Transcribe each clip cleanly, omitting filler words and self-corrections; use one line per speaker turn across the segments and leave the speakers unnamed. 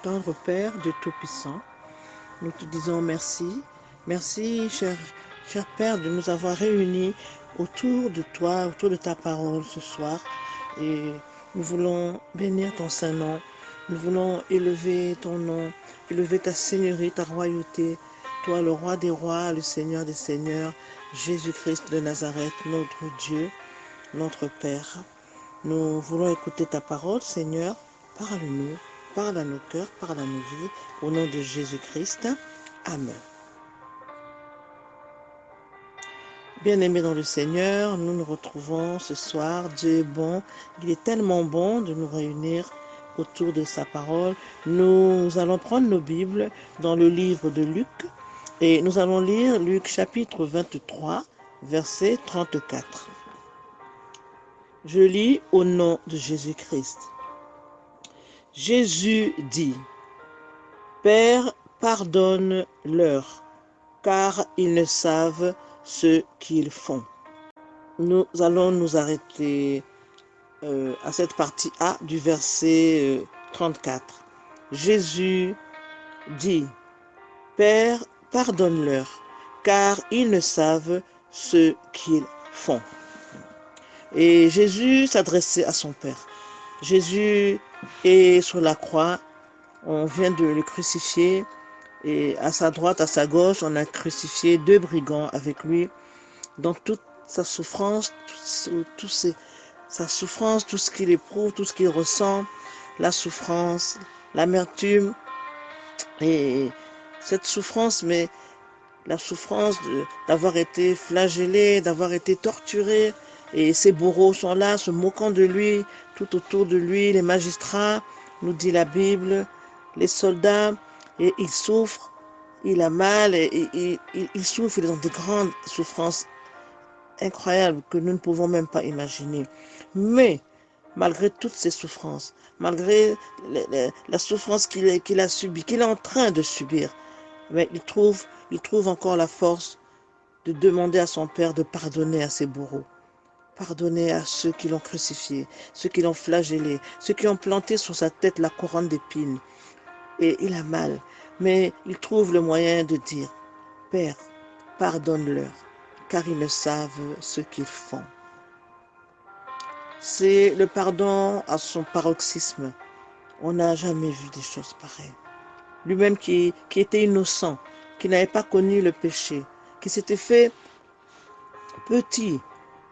Tendre Père, Dieu Tout-Puissant, nous te disons merci. Merci, cher Père, de nous avoir réunis autour de toi, autour de ta parole ce soir. Et nous voulons bénir ton Saint-Nom. Nous voulons élever ton nom, élever ta Seigneurie, ta royauté. Toi, le Roi des rois, le Seigneur des seigneurs, Jésus-Christ de Nazareth, notre Dieu, notre Père. Nous voulons écouter ta parole, Seigneur. Parle-nous, parle à nos cœurs, parle à nos vies. Au nom de Jésus-Christ. Amen. Bien-aimés dans le Seigneur, nous nous retrouvons ce soir. Dieu est bon. Il est tellement bon de nous réunir autour de sa parole. Nous allons prendre nos Bibles dans le livre de Luc et nous allons lire Luc chapitre 23, verset 34. Je lis au nom de Jésus-Christ. Jésus dit, « Père, pardonne-leur, car ils ne savent ce qu'ils font. » Nous allons nous arrêter à cette partie A du verset 34. Jésus dit, « Père, pardonne-leur, car ils ne savent ce qu'ils font. » Et Jésus s'adressait à son Père. Jésus est sur la croix, on vient de le crucifier, et à sa droite, à sa gauche, on a crucifié deux brigands avec lui. Dans toute sa souffrance, sa souffrance, tout ce qu'il éprouve, tout ce qu'il ressent, la souffrance, l'amertume, et cette souffrance, mais la souffrance d'avoir été flagellé, d'avoir été torturé, et ses bourreaux sont là, se moquant de lui, tout autour de lui, les magistrats, nous dit la Bible, les soldats, et il souffre, il a mal, et il souffre, il est dans de grandes souffrances incroyables que nous ne pouvons même pas imaginer. Mais, malgré toutes ces souffrances, malgré la souffrance qu'il a subie, qu'il est en train de subir, mais il trouve encore la force de demander à son Père de pardonner à ses bourreaux. Pardonner à ceux qui l'ont crucifié, ceux qui l'ont flagellé, ceux qui ont planté sur sa tête la couronne d'épines. Et il a mal, mais il trouve le moyen de dire, « Père, pardonne-leur, car ils ne savent ce qu'ils font. » C'est le pardon à son paroxysme. On n'a jamais vu des choses pareilles. Lui-même qui était innocent, qui n'avait pas connu le péché, qui s'était fait petit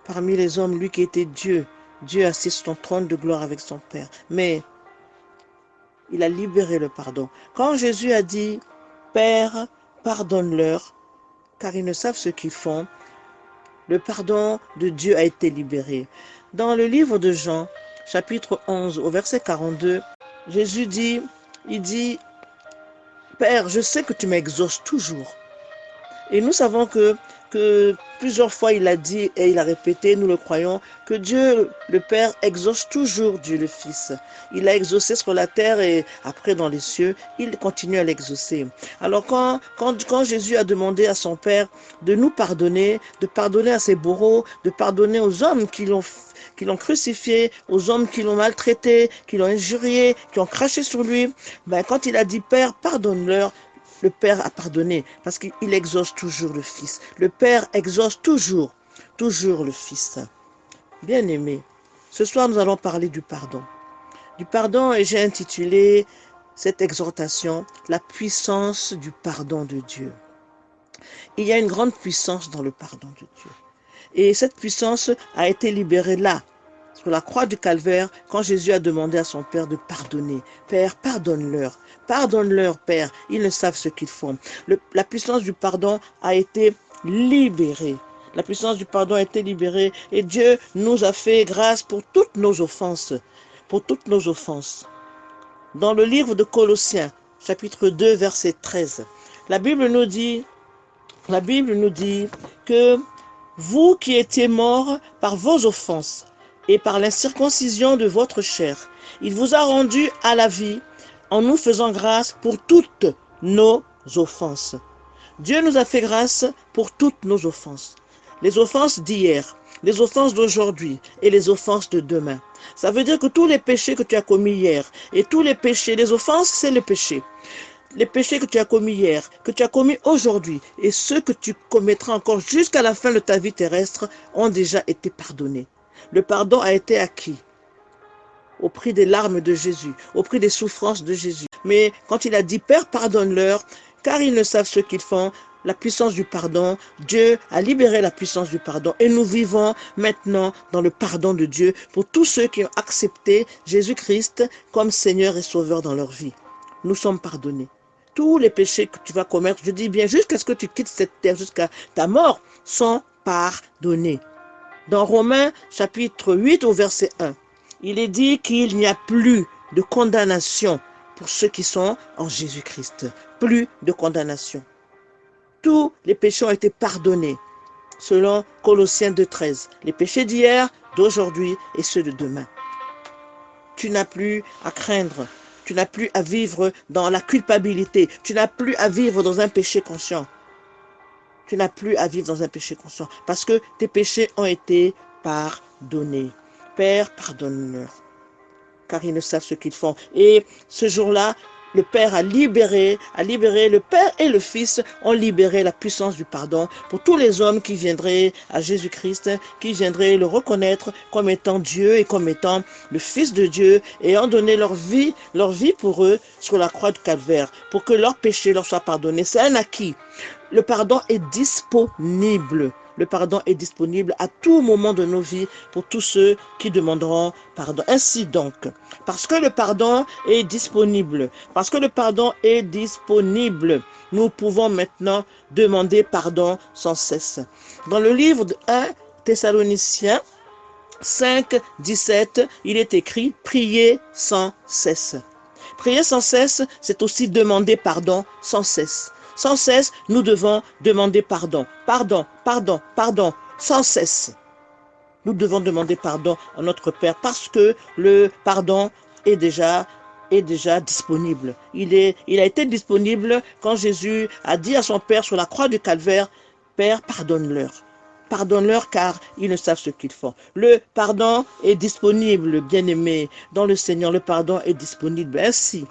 parmi les hommes, lui qui était Dieu, Dieu assis sur son trône de gloire avec son Père. Mais il a libéré le pardon. Quand Jésus a dit, « Père, pardonne-leur, car ils ne savent ce qu'ils font », le pardon de Dieu a été libéré. Dans le livre de Jean, chapitre 11, au verset 42, Jésus dit, « Père, je sais que tu m'exauces toujours. » Et nous savons que plusieurs fois il a dit et il a répété, nous le croyons, que Dieu le Père exauce toujours Dieu le Fils. Il a exaucé sur la terre et après dans les cieux, il continue à l'exaucer. Alors quand Jésus a demandé à son Père de nous pardonner, de pardonner à ses bourreaux, de pardonner aux hommes qui l'ont crucifié, aux hommes qui l'ont maltraité, qui l'ont injurié, qui ont craché sur lui, ben, quand il a dit « Père, pardonne-leur », le Père a pardonné parce qu'il exauce toujours le Fils. Le Père exauce toujours le Fils. Bien-aimé, ce soir nous allons parler du pardon. Du pardon, et j'ai intitulé cette exhortation « La puissance du pardon de Dieu ». Il y a une grande puissance dans le pardon de Dieu. Et cette puissance a été libérée là, sur la croix du Calvaire, quand Jésus a demandé à son Père de pardonner. « Père, pardonne-leur. Pardonne-leur, Père. Ils ne savent ce qu'ils font. » La puissance du pardon a été libérée. La puissance du pardon a été libérée et Dieu nous a fait grâce pour toutes nos offenses. Pour toutes nos offenses. Dans le livre de Colossiens, chapitre 2, verset 13, la Bible nous dit que vous qui étiez morts par vos offenses et par l'incirconcision de votre chair, il vous a rendus à la vie en nous faisant grâce pour toutes nos offenses. Dieu nous a fait grâce pour toutes nos offenses. Les offenses d'hier, les offenses d'aujourd'hui et les offenses de demain. Ça veut dire que tous les péchés que tu as commis hier et tous les péchés, les offenses, c'est le péché. Les péchés que tu as commis hier, que tu as commis aujourd'hui et ceux que tu commettras encore jusqu'à la fin de ta vie terrestre ont déjà été pardonnés. Le pardon a été acquis au prix des larmes de Jésus, au prix des souffrances de Jésus. Mais quand il a dit, Père, pardonne-leur, car ils ne savent ce qu'ils font, la puissance du pardon, Dieu a libéré la puissance du pardon. Et nous vivons maintenant dans le pardon de Dieu pour tous ceux qui ont accepté Jésus-Christ comme Seigneur et Sauveur dans leur vie. Nous sommes pardonnés. Tous les péchés que tu vas commettre, je dis bien, jusqu'à ce que tu quittes cette terre, jusqu'à ta mort, sont pardonnés. Dans Romains chapitre 8 au verset 1, il est dit qu'il n'y a plus de condamnation pour ceux qui sont en Jésus-Christ. Plus de condamnation. Tous les péchés ont été pardonnés, selon Colossiens 2,13. Les péchés d'hier, d'aujourd'hui et ceux de demain. Tu n'as plus à craindre. Tu n'as plus à vivre dans la culpabilité. Tu n'as plus à vivre dans un péché conscient. Tu n'as plus à vivre dans un péché conscient parce que tes péchés ont été pardonnés. Père, pardonne-leur, car ils ne savent ce qu'ils font. Et ce jour-là, le Père a libéré, le Père et le Fils ont libéré la puissance du pardon pour tous les hommes qui viendraient à Jésus-Christ, qui viendraient le reconnaître comme étant Dieu et comme étant le Fils de Dieu, et ont donné leur vie pour eux sur la croix du Calvaire, pour que leurs péchés leur soient pardonnés. C'est un acquis. Le pardon est disponible. Le pardon est disponible à tout moment de nos vies pour tous ceux qui demanderont pardon. Ainsi donc, parce que le pardon est disponible, nous pouvons maintenant demander pardon sans cesse. Dans le livre de 1 Thessaloniciens 5, 17, il est écrit « Priez sans cesse ». Prier sans cesse, c'est aussi demander pardon sans cesse. Sans cesse, nous devons demander pardon. Pardon, pardon, pardon, sans cesse. Nous devons demander pardon à notre Père parce que le pardon est déjà disponible. Il a été disponible quand Jésus a dit à son Père sur la croix du Calvaire, « Père, pardonne-leur. Pardonne-leur car ils ne savent ce qu'ils font. » Le pardon est disponible, bien-aimé. Dans le Seigneur, le pardon est disponible. Ainsi,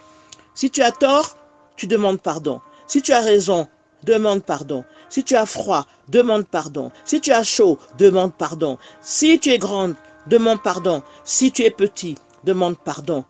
si tu as tort, tu demandes pardon. Si tu as raison, demande pardon. Si tu as froid, demande pardon. Si tu as chaud, demande pardon. Si tu es grande, demande pardon. Si tu es petit, demande pardon.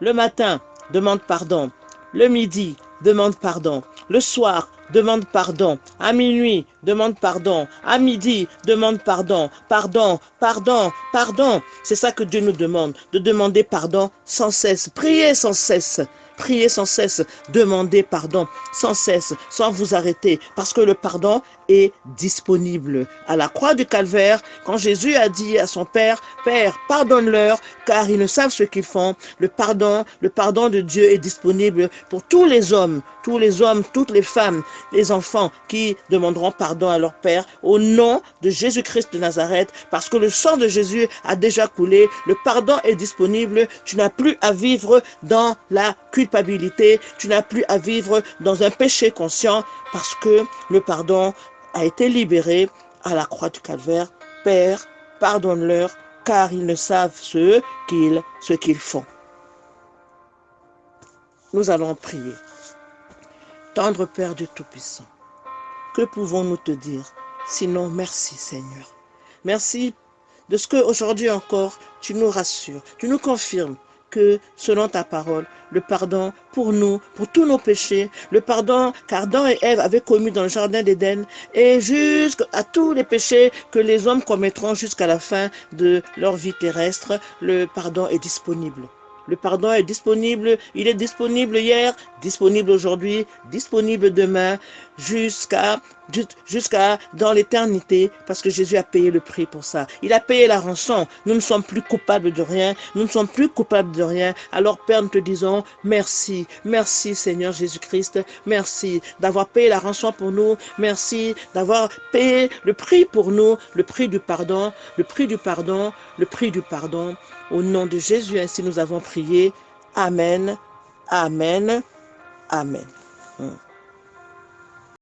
Le matin, demande pardon. Le midi, demande pardon. Le soir, demande pardon. À minuit, demande pardon. À midi, demande pardon. Pardon, pardon, pardon. C'est ça que Dieu nous demande, de demander pardon sans cesse. Priez sans cesse. Priez sans cesse, demandez pardon sans cesse, sans vous arrêter, parce que le pardon est disponible. À la croix du Calvaire, quand Jésus a dit à son Père, « Père, pardonne-leur, car ils ne savent ce qu'ils font », le pardon de Dieu est disponible pour tous les hommes, toutes les femmes, les enfants qui demanderont pardon à leur Père au nom de Jésus-Christ de Nazareth, parce que le sang de Jésus a déjà coulé, le pardon est disponible, tu n'as plus à vivre dans la culpabilité, tu n'as plus à vivre dans un péché conscient, parce que le pardon a été libéré à la croix du Calvaire. Père, pardonne-leur, car ils ne savent ce qu'ils font. Nous allons prier. Tendre Père Dieu Tout-Puissant, que pouvons-nous te dire? Sinon, merci Seigneur. Merci de ce qu'aujourd'hui encore, tu nous rassures, tu nous confirmes que, selon ta parole, le pardon pour nous, pour tous nos péchés, le pardon qu'Adam et Ève avaient commis dans le jardin d'Éden, et jusqu'à tous les péchés que les hommes commettront jusqu'à la fin de leur vie terrestre, le pardon est disponible. Le pardon est disponible, il est disponible hier, disponible aujourd'hui, disponible demain, jusqu'à dans l'éternité, parce que Jésus a payé le prix pour ça. Il a payé la rançon. Nous ne sommes plus coupables de rien. Alors Père, nous te disons merci. Merci Seigneur Jésus-Christ. Merci d'avoir payé la rançon pour nous. Merci d'avoir payé le prix pour nous, le prix du pardon, le prix du pardon, le prix du pardon. Au nom de Jésus, ainsi nous avons prié. Amen. Amen. Amen.